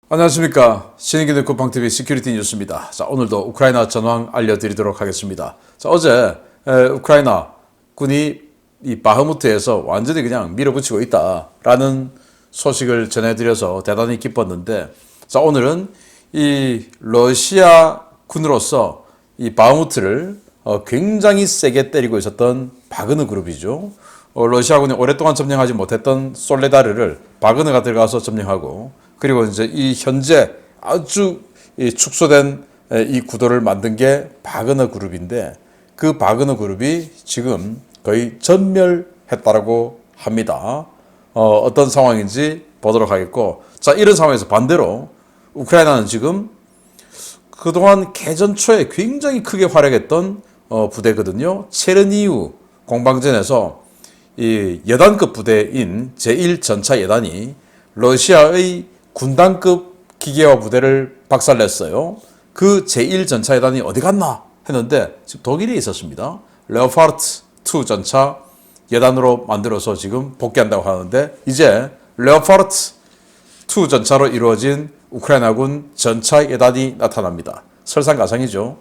안녕하십니까. 신인기능 쿠팡TV 시큐리티 뉴스입니다. 자, 오늘도 우크라이나 전황 알려드리도록 하겠습니다. 자, 어제 우크라이나 군이 이 바흐무트에서 완전히 그냥 밀어붙이고 있다라는 소식을 전해드려서 대단히 기뻤는데, 자, 오늘은 이 러시아 군으로서 이 바흐무트를 굉장히 세게 때리고 있었던 바그너 그룹이죠. 러시아군이 오랫동안 점령하지 못했던 솔레다르를 바그너가 들어가서 점령하고, 그리고 이제 이 현재 아주 축소된 이 구도를 만든 게 바그너 그룹인데, 그 바그너 그룹이 지금 거의 전멸했다라고 합니다. 어떤 상황인지 보도록 하겠고, 자, 이런 상황에서 반대로 우크라이나는 지금 그동안 개전 초에 굉장히 크게 활약했던 부대거든요. 체르니우 공방전에서 이 여단급 부대인 제1전차여단이 러시아의 군단급 기계화 부대를 박살냈어요. 그 제1전차여단이 어디 갔나 했는데 지금 독일에 있었습니다. 레오파르트 2 전차 여단으로 만들어서 지금 복귀한다고 하는데, 이제 레오파르트 2 전차로 이루어진 우크라이나군 전차여단이 나타납니다. 설상가상이죠.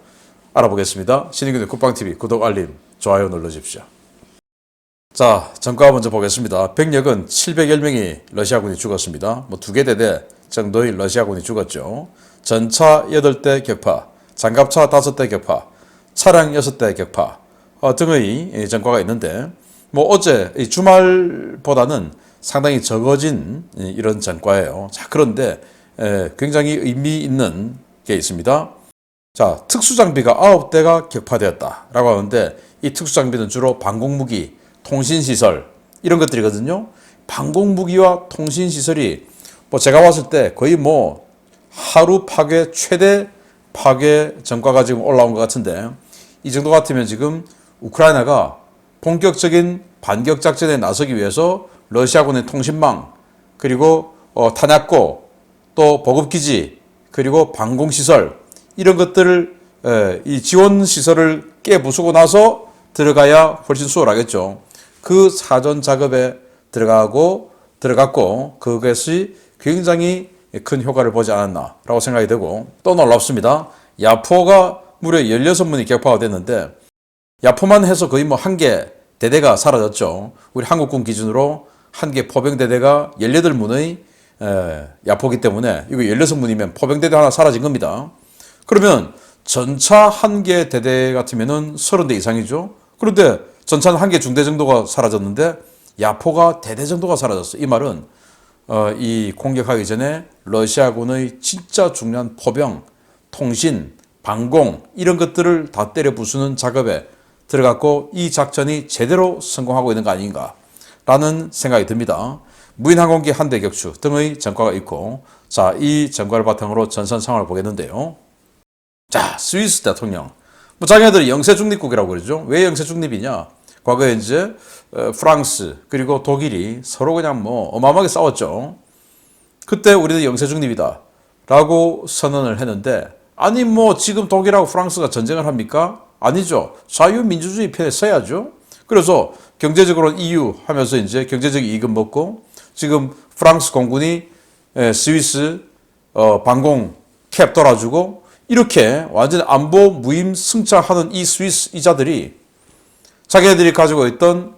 알아보겠습니다. 신인균의 쿠팡TV 구독, 알림, 좋아요 눌러주십시오. 자, 전과 먼저 보겠습니다. 병력은 710명이 러시아군이 죽었습니다. 뭐 2개 대대 정도의 러시아군이 죽었죠. 전차 8대 격파, 장갑차 5대 격파, 차량 6대 격파 등의 전과가 있는데, 뭐 어제 주말보다는 상당히 적어진 이런 전과예요. 자, 그런데 굉장히 의미 있는 게 있습니다. 자, 특수장비가 9대가 격파되었다라고 하는데, 이 특수장비는 주로 방공무기, 통신시설 이런 것들이거든요. 방공무기와 통신시설이 뭐 제가 봤을 때 거의 뭐 하루 파괴, 최대 파괴 전과가 지금 올라온 것 같은데, 이 정도 같으면 지금 우크라이나가 본격적인 반격 작전에 나서기 위해서 러시아군의 통신망, 그리고 탄약고, 또 보급기지, 그리고 방공시설 이런 것들을 이 지원시설을 깨부수고 나서 들어가야 훨씬 수월하겠죠. 그 사전 작업에 들어갔고 그것이 굉장히 큰 효과를 보지 않았나라고 생각이 되고, 또 놀랍습니다. 야포가 무려 16문이 격파가 됐는데, 야포만 해서 거의 뭐 한 개 대대가 사라졌죠. 우리 한국군 기준으로 한 개 포병대대가 18문의 야포기 때문에 이거 16문이면 포병대대 하나 사라진 겁니다. 그러면 전차 한 개 대대 같으면은 30대 이상이죠. 그런데 전차는 한 개 중대 정도가 사라졌는데 야포가 대대 정도가 사라졌어요. 이 말은 이 공격하기 전에 러시아군의 진짜 중요한 포병, 통신, 방공 이런 것들을 다 때려 부수는 작업에 들어갔고, 이 작전이 제대로 성공하고 있는 거 아닌가라는 생각이 듭니다. 무인항공기 한 대 격추 등의 전과가 있고, 자, 이 전과를 바탕으로 전선 상황을 보겠는데요. 자, 스위스 대통령, 뭐 자기네들이 영세 중립국이라고 그러죠. 왜 영세 중립이냐? 과거에 이제 프랑스 그리고 독일이 서로 그냥 뭐 어마어마하게 싸웠죠. 그때 우리는 영세 중립이다 라고 선언을 했는데, 아니 뭐 지금 독일하고 프랑스가 전쟁을 합니까? 아니죠. 자유민주주의 편에 서야죠. 그래서 경제적으로는 EU 하면서 이제 경제적 이익은 먹고, 지금 프랑스 공군이 스위스 방공 캡 돌아주고, 이렇게 완전 안보 무임승차하는 이 스위스 이자들이 자기네들이 가지고 있던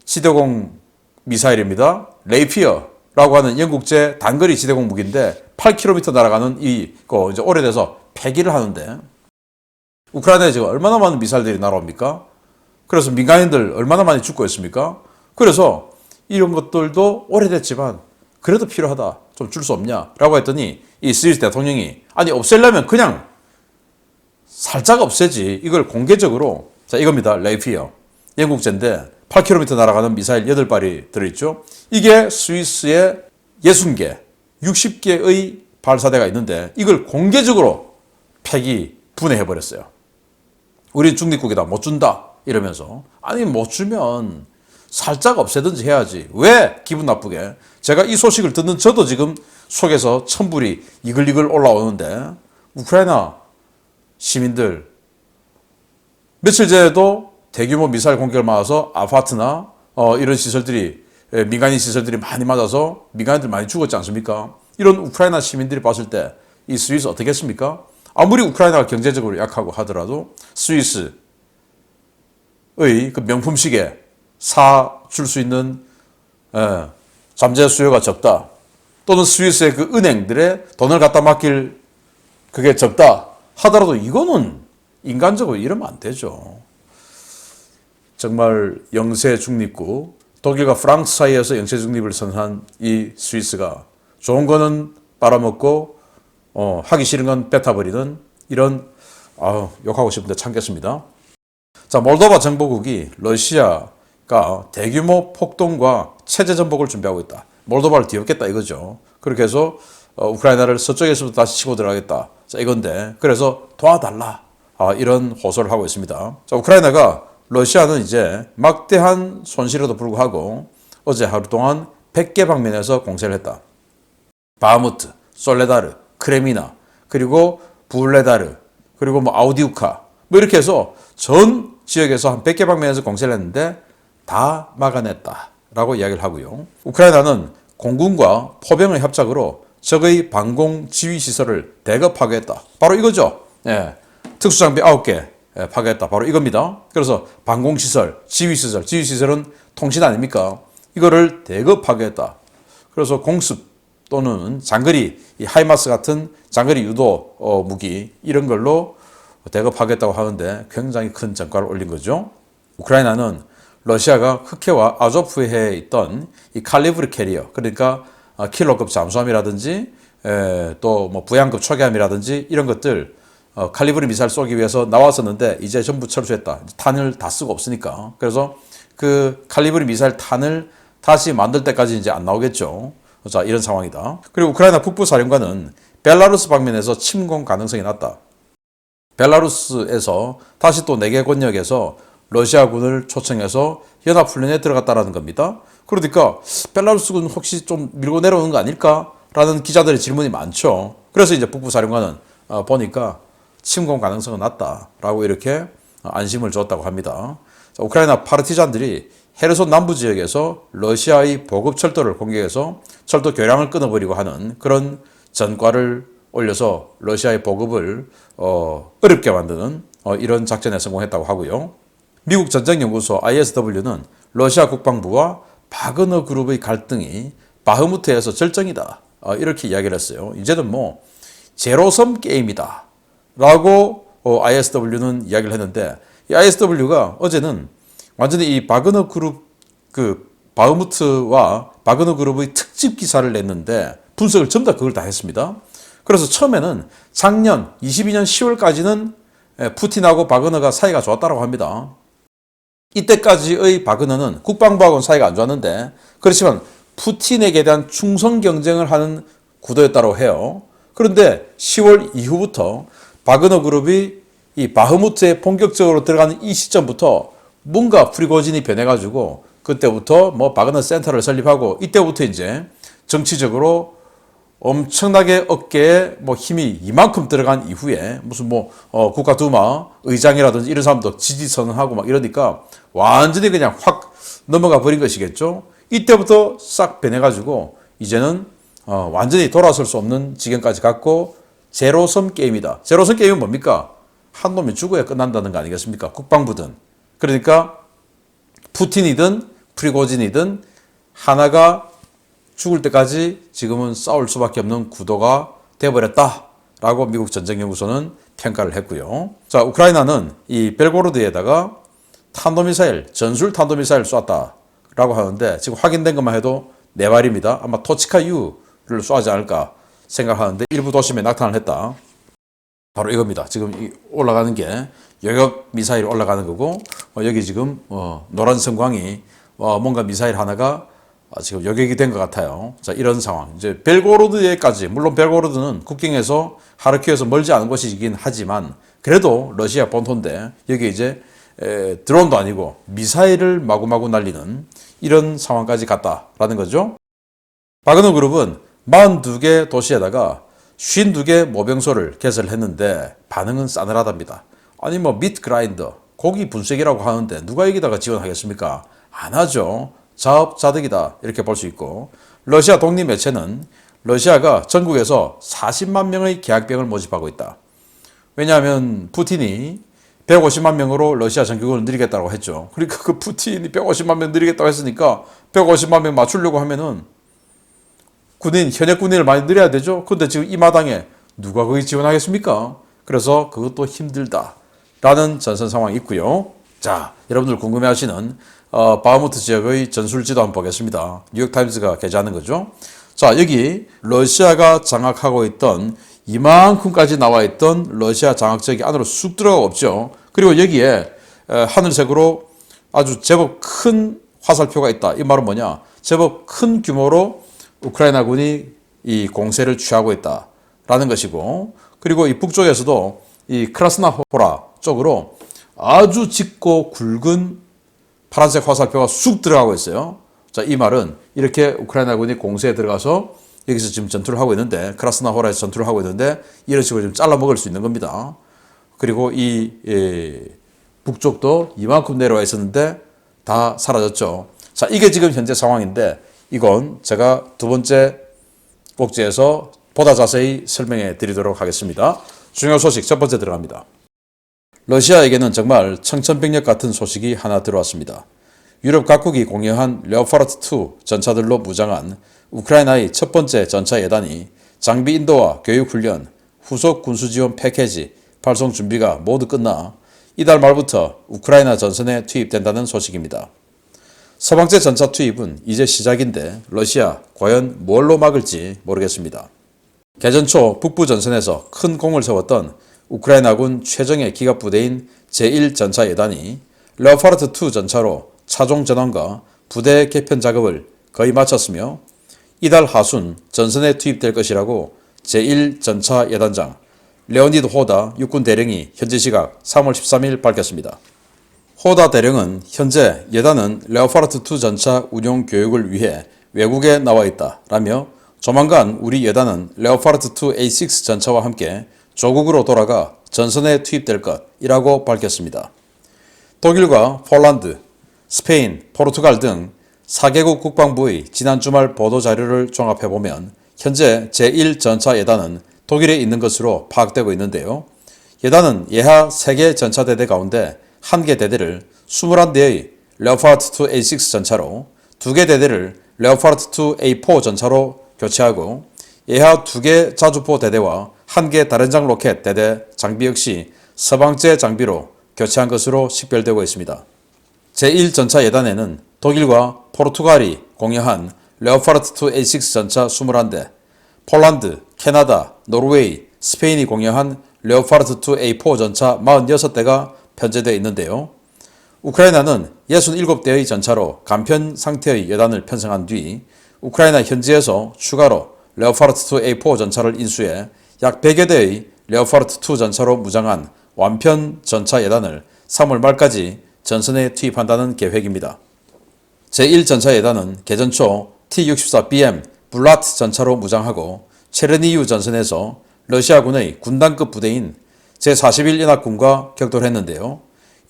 지대공 미사일입니다. 레이피어라고 하는 영국제 단거리 지대공 무기인데 8km 날아가는 이거 이제 오래돼서 폐기를 하는데, 우크라이나에 지금 얼마나 많은 미사일들이 날아옵니까? 그래서 민간인들 얼마나 많이 죽고 있습니까? 그래서 이런 것들도 오래됐지만 그래도 필요하다. 좀 줄 수 없냐? 라고 했더니 이 스위스 대통령이, 아니 없애려면 그냥 살짝 없애지, 이걸 공개적으로, 자 이겁니다. 레이피어 영국제인데 8km 날아가는 미사일 8발이 들어있죠. 이게 스위스에 60개, 60개의 발사대가 있는데 이걸 공개적으로 폐기, 분해해버렸어요. 우리 중립국이다, 못 준다 이러면서. 아니 못 주면 살짝 없애든지 해야지. 왜 기분 나쁘게. 제가 이 소식을 듣는 저도 지금 속에서 천불이 이글이글 올라오는데, 우크라이나 시민들 며칠 전에도 대규모 미사일 공격을 맞아서 아파트나 이런 시설들이, 민간인 시설들이 많이 맞아서 민간인들 많이 죽었지 않습니까? 이런 우크라이나 시민들이 봤을 때 이 스위스 어떻겠습니까? 아무리 우크라이나가 경제적으로 약하고 하더라도 스위스의 그 명품시계 사줄 수 있는 잠재 수요가 적다. 또는 스위스의 그 은행들의 돈을 갖다 맡길 그게 적다 하더라도 이거는 인간적으로 이러면 안 되죠. 정말 영세 중립국, 독일과 프랑스 사이에서 영세 중립을 선언한 이 스위스가 좋은 거는 빨아먹고 하기 싫은 건 뱉어버리는 이런 욕하고 싶은데 참겠습니다. 자, 몰도바 정보국이 러시아가 대규모 폭동과 체제 전복을 준비하고 있다. 몰도바를 뒤엎겠다 이거죠. 그렇게 해서 우크라이나를 서쪽에서부터 다시 치고 들어가겠다. 자, 이건데 그래서 도와달라. 이런 호소를 하고 있습니다. 자, 우크라이나가 러시아는 이제 막대한 손실에도 불구하고 어제 하루 동안 100개 방면에서 공세를 했다. 바흐무트, 솔레다르, 크레미나, 그리고 불레다르, 그리고 아우디우카 이렇게 해서 전 지역에서 한 100개 방면에서 공세를 했는데 다 막아냈다라고 이야기를 하고요. 우크라이나는 공군과 포병의 협작으로 적의 방공 지휘 시설을 대거 파괴했다. 바로 이거죠. 특수장비 9개 파괴했다. 바로 이겁니다. 그래서 방공시설, 지휘시설은 통신 아닙니까? 이거를 대거 파괴했다. 그래서 공습 또는 장거리, 이 하이마스 같은 장거리 유도 무기 이런 걸로 대거 파괴했다고 하는데 굉장히 큰 전과를 올린 거죠. 우크라이나는 러시아가 흑해와 아조프해에 있던 이 칼리브르 캐리어, 그러니까 킬러급 잠수함이라든지 또 부양급 초계함이라든지 이런 것들 칼리브르 미사일 쏘기 위해서 나왔었는데 이제 전부 철수했다. 탄을 다 쓰고 없으니까. 그래서 그 칼리브르 미사일 탄을 다시 만들 때까지 이제 안 나오겠죠. 자, 이런 상황이다. 그리고 우크라이나 북부 사령관은 벨라루스 방면에서 침공 가능성이 낮다. 벨라루스에서 다시 또 4개 권역에서 러시아군을 초청해서 연합훈련에 들어갔다라는 겁니다. 그러니까 벨라루스군 혹시 좀 밀고 내려오는 거 아닐까? 라는 기자들의 질문이 많죠. 그래서 이제 북부 사령관은 보니까 침공 가능성은 낮다라고 이렇게 안심을 줬다고 합니다. 자, 우크라이나 파르티잔들이 헤르손 남부 지역에서 러시아의 보급 철도를 공격해서 철도 교량을 끊어버리고 하는 그런 전과를 올려서 러시아의 보급을 어렵게 만드는 이런 작전에 성공했다고 하고요. 미국 전쟁연구소 ISW는 러시아 국방부와 바그너 그룹의 갈등이 바흐무트에서 절정이다. 이렇게 이야기를 했어요. 이제는 제로섬 게임이다. 라고 ISW는 이야기를 했는데 이 ISW가 어제는 완전히 이 바그너 그룹 바흐무트와 바그너 그룹의 특집 기사를 냈는데 분석을 전부 다 그걸 다 했습니다. 그래서 처음에는 작년 22년 10월까지는 푸틴하고 바그너가 사이가 좋았다고 합니다. 이때까지의 바그너는 국방부하고는 사이가 안 좋았는데 그렇지만 푸틴에게 대한 충성 경쟁을 하는 구도였다고 해요. 그런데 10월 이후부터 바그너 그룹이 이 바흐무트에 본격적으로 들어가는 이 시점부터 뭔가 프리고진이 변해가지고 그때부터 바그너 센터를 설립하고 이때부터 이제 정치적으로 엄청나게 어깨에 힘이 이만큼 들어간 이후에 무슨 국가두마 의장이라든지 이런 사람도 지지 선언하고 이러니까 완전히 그냥 확 넘어가 버린 것이겠죠. 이때부터 싹 변해가지고 이제는 완전히 돌아설 수 없는 지경까지 갔고 제로섬 게임이다. 제로섬 게임은 뭡니까? 한 놈이 죽어야 끝난다는 거 아니겠습니까? 국방부든. 그러니까 푸틴이든 프리고진이든 하나가 죽을 때까지 지금은 싸울 수밖에 없는 구도가 되어버렸다라고 미국 전쟁연구소는 평가를 했고요. 자, 우크라이나는 이 벨고로드에다가 탄도미사일, 전술 탄도미사일 쐈다라고 하는데 지금 확인된 것만 해도 4발입니다. 아마 토치카-U를 쏘지 않을까 생각하는데 일부 도심에 낙탄을 했다. 바로 이겁니다. 지금 올라가는 게 여격 미사일이 올라가는 거고 여기 지금 노란 성광이 뭔가 미사일 하나가 지금 여격이 된 것 같아요. 자, 이런 상황. 이제 벨고로드에까지, 물론 벨고로드는 국경에서 하르키우에서 멀지 않은 곳이긴 하지만 그래도 러시아 본토인데 여기 이제 드론도 아니고 미사일을 마구마구 날리는 이런 상황까지 갔다라는 거죠. 바그너 그룹은 42개 도시에다가 52개 모병소를 개설을 했는데 반응은 싸늘하답니다. 아니 밋 그라인더, 고기 분쇄기라고 하는데 누가 여기다가 지원하겠습니까? 안 하죠. 자업자득이다 이렇게 볼 수 있고 러시아 독립 매체는 러시아가 전국에서 40만 명의 계약병을 모집하고 있다. 왜냐하면 푸틴이 150만 명으로 러시아 전격을 늘리겠다고 했죠. 그러니까 그 푸틴이 150만 명 늘리겠다고 했으니까 150만 명 맞추려고 하면은 현역 군인을 많이 늘려야 되죠. 근데 지금 이 마당에 누가 거기 지원하겠습니까? 그래서 그것도 힘들다라는 전선 상황이 있고요. 자, 여러분들 궁금해하시는 바흐무트 지역의 전술지도 한번 보겠습니다. 뉴욕타임즈가 게재하는 거죠. 자, 여기 러시아가 장악하고 있던 이만큼까지 나와 있던 러시아 장악 지역이 안으로 쑥 들어가 없죠. 그리고 여기에 하늘색으로 아주 제법 큰 화살표가 있다. 이 말은 뭐냐? 제법 큰 규모로 우크라이나군이 이 공세를 취하고 있다라는 것이고, 그리고 이 북쪽에서도 이 크라스나호라 쪽으로 아주 짙고 굵은 파란색 화살표가 쑥 들어가고 있어요. 자, 이 말은 이렇게 우크라이나군이 공세에 들어가서 여기서 지금 전투를 하고 있는데, 크라스나호라에서 전투를 하고 있는데 이런 식으로 좀 잘라 먹을 수 있는 겁니다. 그리고 이 북쪽도 이만큼 내려와 있었는데 다 사라졌죠. 자, 이게 지금 현재 상황인데 이건 제가 두 번째 꼭지에서 보다 자세히 설명해 드리도록 하겠습니다. 중요 소식 첫 번째 들어갑니다. 러시아에게는 정말 청천벽력 같은 소식이 하나 들어왔습니다. 유럽 각국이 공유한 레오파르트2 전차들로 무장한 우크라이나의 첫 번째 전차 예단이 장비 인도와 교육 훈련, 후속 군수 지원 패키지 발송 준비가 모두 끝나 이달 말부터 우크라이나 전선에 투입된다는 소식입니다. 세 번째 전차 투입은 이제 시작인데 러시아 과연 뭘로 막을지 모르겠습니다. 개전 초 북부 전선에서 큰 공을 세웠던 우크라이나군 최정예 기갑부대인 제1전차 예단이 레오파르트2 전차로 차종 전환과 부대 개편 작업을 거의 마쳤으며 이달 하순 전선에 투입될 것이라고 제1전차 예단장 레오니드 호다 육군 대령이 현지 시각 3월 13일 밝혔습니다. 호다 대령은 현재 예단은 레오파르트2 전차 운용 교육을 위해 외국에 나와 있다라며 조만간 우리 예단은 레오파르트2 A6 전차와 함께 조국으로 돌아가 전선에 투입될 것이라고 밝혔습니다. 독일과 폴란드, 스페인, 포르투갈 등 4개국 국방부의 지난 주말 보도자료를 종합해보면 현재 제1전차 예단은 독일에 있는 것으로 파악되고 있는데요. 예단은 예하 3개 전차대대 가운데 1개 대대를 21대의 레오파르트2 A6 전차로 2개 대대를 레오파르트2 A4 전차로 교체하고 예하 2개 자주포 대대와 1개 다른장 로켓 대대 장비 역시 서방제 장비로 교체한 것으로 식별되고 있습니다. 제1전차 예단에는 독일과 포르투갈이 공유한 레오파르트2 A6 전차 21대, 폴란드, 캐나다, 노르웨이, 스페인이 공유한 레오파르트2 A4 전차 46대가 편제되어 있는데요. 우크라이나는 67대의 전차로 간편 상태의 예단을 편성한 뒤 우크라이나 현지에서 추가로 레오파르트2 A4 전차를 인수해 약 100여 대의 레오파르트2 전차로 무장한 완편 전차 예단을 3월 말까지 전선에 투입한다는 계획입니다. 제1전차 예단은 개전 초 T-64BM 블라트 전차로 무장하고 체르니유 전선에서 러시아군의 군단급 부대인 제41연합군과 격돌했는데요.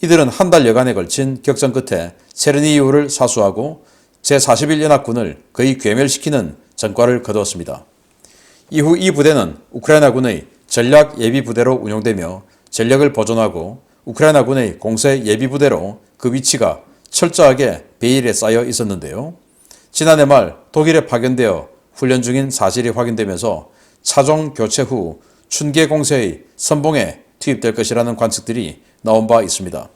이들은 한 달여간에 걸친 격전 끝에 체르니유를 사수하고 제41연합군을 거의 괴멸시키는 전과를 거두었습니다. 이후 이 부대는 우크라이나군의 전략 예비부대로 운용되며 전력을 보존하고 우크라이나군의 공세 예비부대로 그 위치가 철저하게 베일에 쌓여 있었는데요. 지난해 말 독일에 파견되어 훈련 중인 사실이 확인되면서 차종 교체 후 춘계 공세의 선봉에 투입될 것이라는 관측들이 나온 바 있습니다.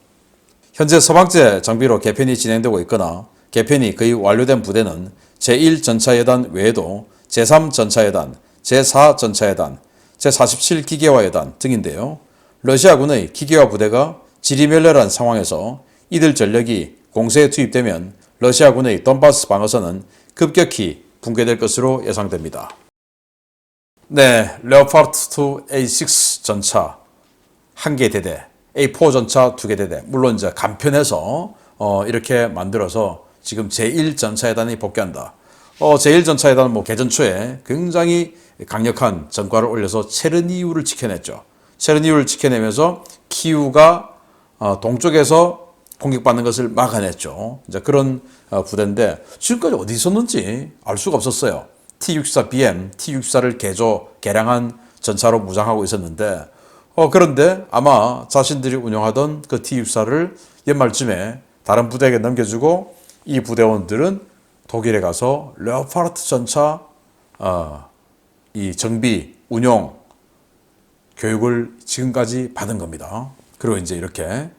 현재 서방제 장비로 개편이 진행되고 있거나 개편이 거의 완료된 부대는 제1전차예단 외에도 제3전차예단, 제4전차예단, 제47기계화예단 등인데요. 러시아군의 기계화 부대가 지리멸렬한 상황에서 이들 전력이 공세에 투입되면 러시아군의 돈바스 방어선은 급격히 붕괴될 것으로 예상됩니다. 네, 레오파르트2 A6 전차 1개 대대, A4 전차 2개 대대, 물론 이제 간편해서 이렇게 만들어서 지금 제1전차예단이 복귀한다. 제1전차예단은 개전 초에 굉장히 강력한 전과를 올려서 체르니우를 지켜냈죠. 체르니우를 지켜내면서 키우가 동쪽에서 공격받는 것을 막아냈죠. 이제 그런 부대인데 지금까지 어디 있었는지 알 수가 없었어요. T-64BM, T-64를 개량한 전차로 무장하고 있었는데 그런데 아마 자신들이 운영하던 그 T-64를 연말쯤에 다른 부대에게 넘겨주고 이 부대원들은 독일에 가서 레오파르트 전차 이 정비, 운용, 교육을 지금까지 받은 겁니다. 그리고 이제 이렇게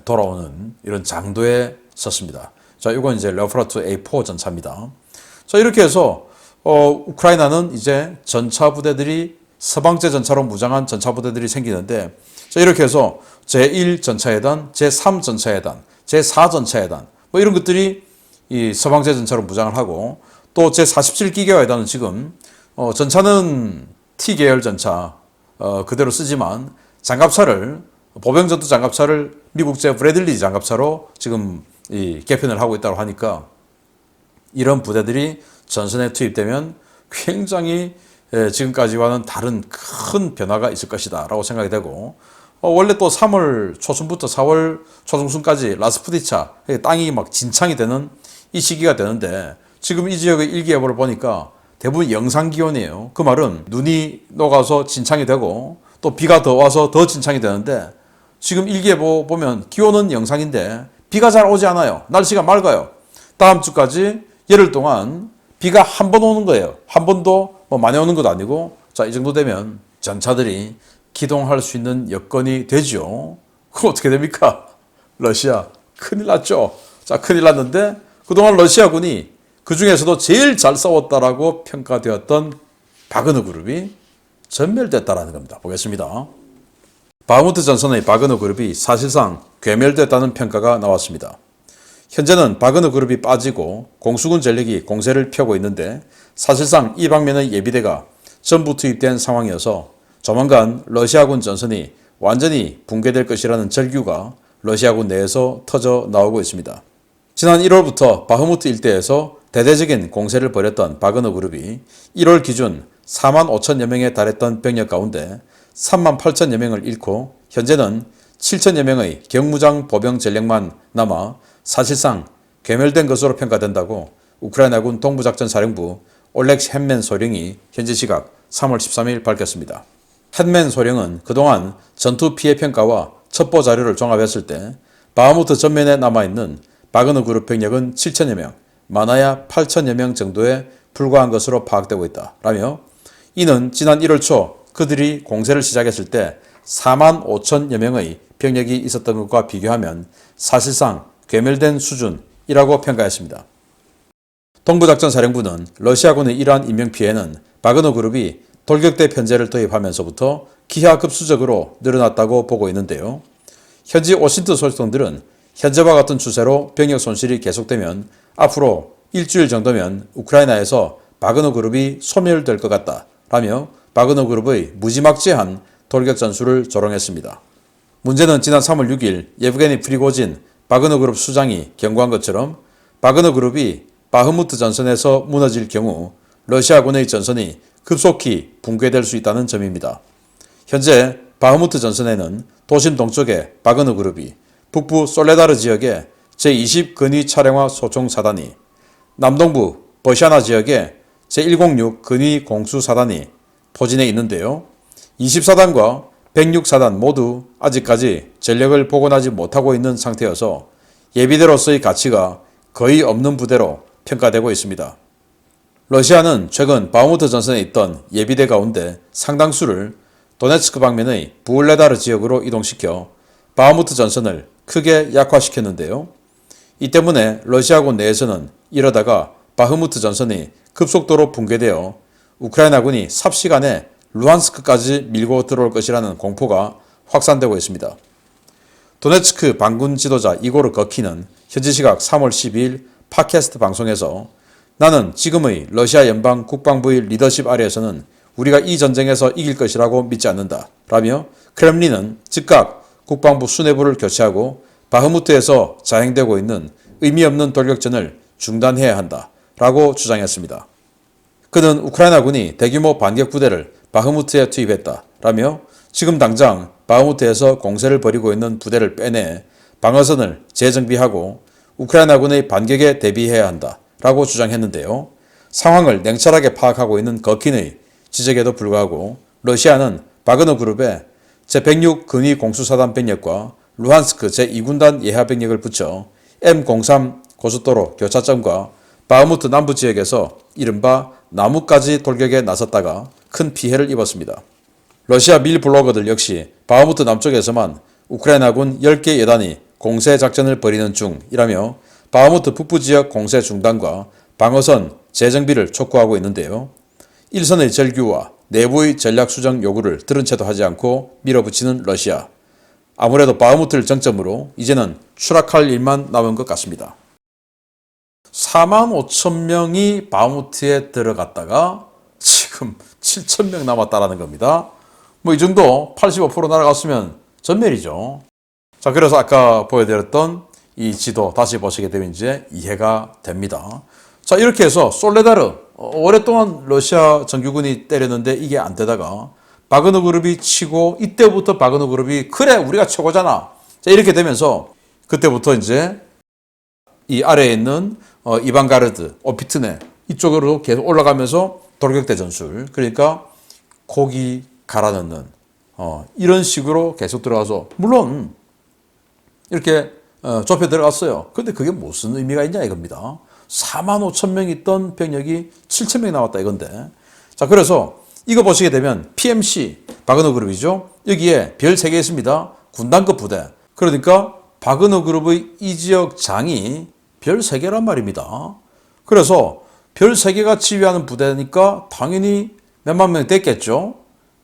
돌아오는 이런 장도에 섰습니다. 자, 이건 이제 레오파르트 A4 전차입니다. 자, 이렇게 해서 우크라이나는 이제 전차 부대들이 서방제 전차로 무장한 전차 부대들이 생기는데, 자, 이렇게 해서 제1 전차예단, 제3 전차예단, 제4 전차예단 뭐 이런 것들이 이 서방제 전차로 무장을 하고, 또 제47기계화예단은 지금 전차는 T계열 전차 그대로 쓰지만 장갑차를 보병전투 장갑차를 미국제 브래들리 장갑차로 지금 이 개편을 하고 있다고 하니까 이런 부대들이 전선에 투입되면 굉장히 지금까지와는 다른 큰 변화가 있을 것이다 라고 생각이 되고, 원래 또 3월 초순부터 4월 초중순까지 라스푸티차 땅이 막 진창이 되는 이 시기가 되는데, 지금 이 지역의 일기예보를 보니까 대부분 영상기온이에요. 그 말은 눈이 녹아서 진창이 되고 또 비가 더 와서 더 진창이 되는데, 지금 일기예보 보면 기온은 영상인데 비가 잘 오지 않아요. 날씨가 맑아요. 다음 주까지 열흘 동안 비가 한 번 오는 거예요. 한 번도 뭐 많이 오는 것도 아니고, 자, 이 정도 되면 전차들이 기동할 수 있는 여건이 되죠. 그럼 어떻게 됩니까? 러시아 큰일 났죠. 자, 큰일 났는데 그동안 러시아군이 그 중에서도 제일 잘 싸웠다라고 평가되었던 바그너 그룹이 전멸됐다라는 겁니다. 보겠습니다. 바흐무트 전선의 바그너 그룹이 사실상 괴멸됐다는 평가가 나왔습니다. 현재는 바그너 그룹이 빠지고 공수군 전력이 공세를 펴고 있는데, 사실상 이 방면의 예비대가 전부 투입된 상황이어서 조만간 러시아군 전선이 완전히 붕괴될 것이라는 절규가 러시아군 내에서 터져 나오고 있습니다. 지난 1월부터 바흐무트 일대에서 대대적인 공세를 벌였던 바그너 그룹이 1월 기준 4만 5천여 명에 달했던 병력 가운데 3만 8천여 명을 잃고 현재는 7천여 명의 경무장 보병 전력만 남아 사실상 괴멸된 것으로 평가된다고 우크라이나군 동부작전사령부 올렉 헨멘 소령이 현지 시각 3월 13일 밝혔습니다. 헨멘 소령은 그동안 전투 피해 평가와 첩보 자료를 종합했을 때 바흐무트 전면에 남아있는 바그너 그룹 병력은 7천여 명, 많아야 8천여 명 정도에 불과한 것으로 파악되고 있다 라며, 이는 지난 1월 초 그들이 공세를 시작했을 때 4만 5천여 명의 병력이 있었던 것과 비교하면 사실상 괴멸된 수준이라고 평가했습니다. 동부작전사령부는 러시아군의 이러한 인명피해는 바그너 그룹이 돌격대 편제를 도입하면서부터 기하급수적으로 늘어났다고 보고 있는데요. 현지 워싱턴 소식통들은 현재와 같은 추세로 병력 손실이 계속되면 앞으로 일주일 정도면 우크라이나에서 바그너 그룹이 소멸될 것 같다 라며 바그너 그룹의 무지막지한 돌격 전술을 조롱했습니다. 문제는 지난 3월 6일 예브게니 프리고진 바그너 그룹 수장이 경고한 것처럼 바그너 그룹이 바흐무트 전선에서 무너질 경우 러시아군의 전선이 급속히 붕괴될 수 있다는 점입니다. 현재 바흐무트 전선에는 도심 동쪽에 바그너 그룹이, 북부 솔레다르 지역에 제20 근위 차량화 소총 사단이, 남동부 버샤나 지역에 제106 근위 공수 사단이 포진해 있는데요. 20사단과 106사단 모두 아직까지 전력을 복원하지 못하고 있는 상태여서 예비대로서의 가치가 거의 없는 부대로 평가되고 있습니다. 러시아는 최근 바흐무트 전선에 있던 예비대 가운데 상당수를 도네츠크 방면의 부울레다르 지역으로 이동시켜 바흐무트 전선을 크게 약화시켰는데요. 이 때문에 러시아군 내에서는 이러다가 바흐무트 전선이 급속도로 붕괴되어 우크라이나군이 삽시간에 루한스크까지 밀고 들어올 것이라는 공포가 확산되고 있습니다. 도네츠크 반군 지도자 이고르 거키는 현지 시각 3월 12일 팟캐스트 방송에서 나는 지금의 러시아 연방 국방부의 리더십 아래에서는 우리가 이 전쟁에서 이길 것이라고 믿지 않는다 라며, 크렘린은 즉각 국방부 수뇌부를 교체하고 바흐무트에서 자행되고 있는 의미 없는 돌격전을 중단해야 한다 라고 주장했습니다. 그는 우크라이나군이 대규모 반격 부대를 바흐무트에 투입했다 라며 지금 당장 바흐무트에서 공세를 벌이고 있는 부대를 빼내 방어선을 재정비하고 우크라이나군의 반격에 대비해야 한다 라고 주장했는데요. 상황을 냉철하게 파악하고 있는 거킨의 지적에도 불구하고 러시아는 바그너 그룹에 제106 근위 공수사단 병력과 루한스크 제2군단 예하 병력을 붙여 M03 고속도로 교차점과 바흐무트 남부 지역에서 이른바 나뭇가지 돌격에 나섰다가 큰 피해를 입었습니다. 러시아 밀 블로거들 역시 바흐무트 남쪽에서만 우크라이나군 10개 여단이 공세 작전을 벌이는 중이라며 바흐무트 북부 지역 공세 중단과 방어선 재정비를 촉구하고 있는데요. 일선의 절규와 내부의 전략 수정 요구를 들은 채도 하지 않고 밀어붙이는 러시아. 아무래도 바흐무트를 정점으로 이제는 추락할 일만 남은 것 같습니다. 4만 5천 명이 바흐무트에 들어갔다가 지금 7천 명 남았다라는 겁니다. 뭐 이 정도 85% 날아갔으면 전멸이죠. 자, 그래서 아까 보여드렸던 이 지도 다시 보시게 되면 이제 이해가 됩니다. 자, 이렇게 해서 솔레다르 오랫동안 러시아 정규군이 때렸는데 이게 안 되다가 바그너 그룹이 치고 이때부터 바그너 그룹이 그래 우리가 최고잖아. 자, 이렇게 되면서 그때부터 이제 이 아래에 있는 이반가르드, 오피트네 이쪽으로 계속 올라가면서 돌격대 전술 그러니까 고기 갈아 넣는 이런 식으로 계속 들어가서 물론 이렇게 좁혀 들어갔어요. 근데 그게 무슨 의미가 있냐 이겁니다. 4만 5천 명 있던 병력이 7천 명이 나왔다 이건데. 자, 그래서 이거 보시게 되면 PMC 바그너 그룹이죠. 여기에 별 3개 있습니다. 군단급 부대. 그러니까 바그너 그룹의 이 지역 장이 별 3개란 말입니다. 그래서 별 3개가 지휘하는 부대니까 당연히 몇만 명 됐겠죠.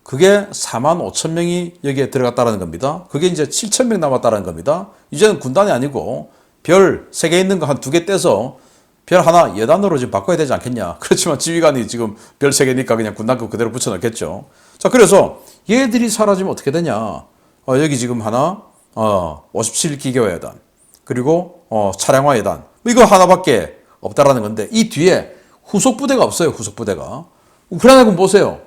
그게 4만 5천 명이 여기에 들어갔다는 겁니다. 그게 이제 7천 명 남았다는 겁니다. 이제는 군단이 아니고 별 3개 있는 거 한 2개 떼서 별 하나 여단으로 지금 바꿔야 되지 않겠냐. 그렇지만 지휘관이 지금 별 3개니까 그냥 군단급 그대로 붙여넣겠죠. 자, 그래서 얘들이 사라지면 어떻게 되냐. 여기 지금 하나 57기계화 여단 그리고 차량화 여단 이거 하나밖에 없다라는 건데 이 뒤에 후속 부대가 없어요. 후속 부대가. 우크라이나군 보세요.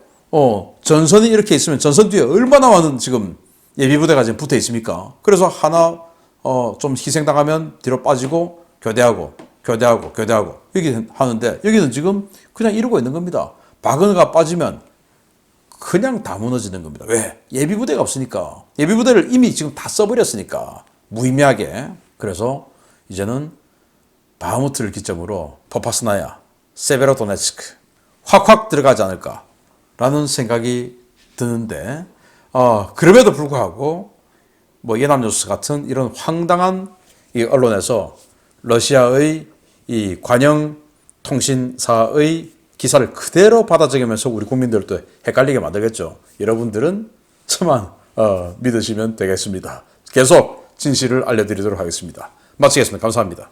전선이 이렇게 있으면 전선 뒤에 얼마나 많은 지금 예비부대가 지금 붙어 있습니까? 그래서 하나 좀 희생당하면 뒤로 빠지고 교대하고 여기 하는데 여기는 지금 그냥 이러고 있는 겁니다. 바그너가 빠지면 그냥 다 무너지는 겁니다. 왜? 예비부대가 없으니까. 예비부대를 이미 지금 다 써버렸으니까 무의미하게. 그래서 이제는 바흐무트를 기점으로 포파스나야, 세베로도네츠크 확확 들어가지 않을까라는 생각이 드는데 그럼에도 불구하고 뭐 연합뉴스 같은 이런 황당한 이 언론에서 러시아의 이 관영 통신사의 기사를 그대로 받아 적으면서 우리 국민들도 헷갈리게 만들겠죠. 여러분들은 저만 믿으시면 되겠습니다. 계속 진실을 알려드리도록 하겠습니다. 마치겠습니다. 감사합니다.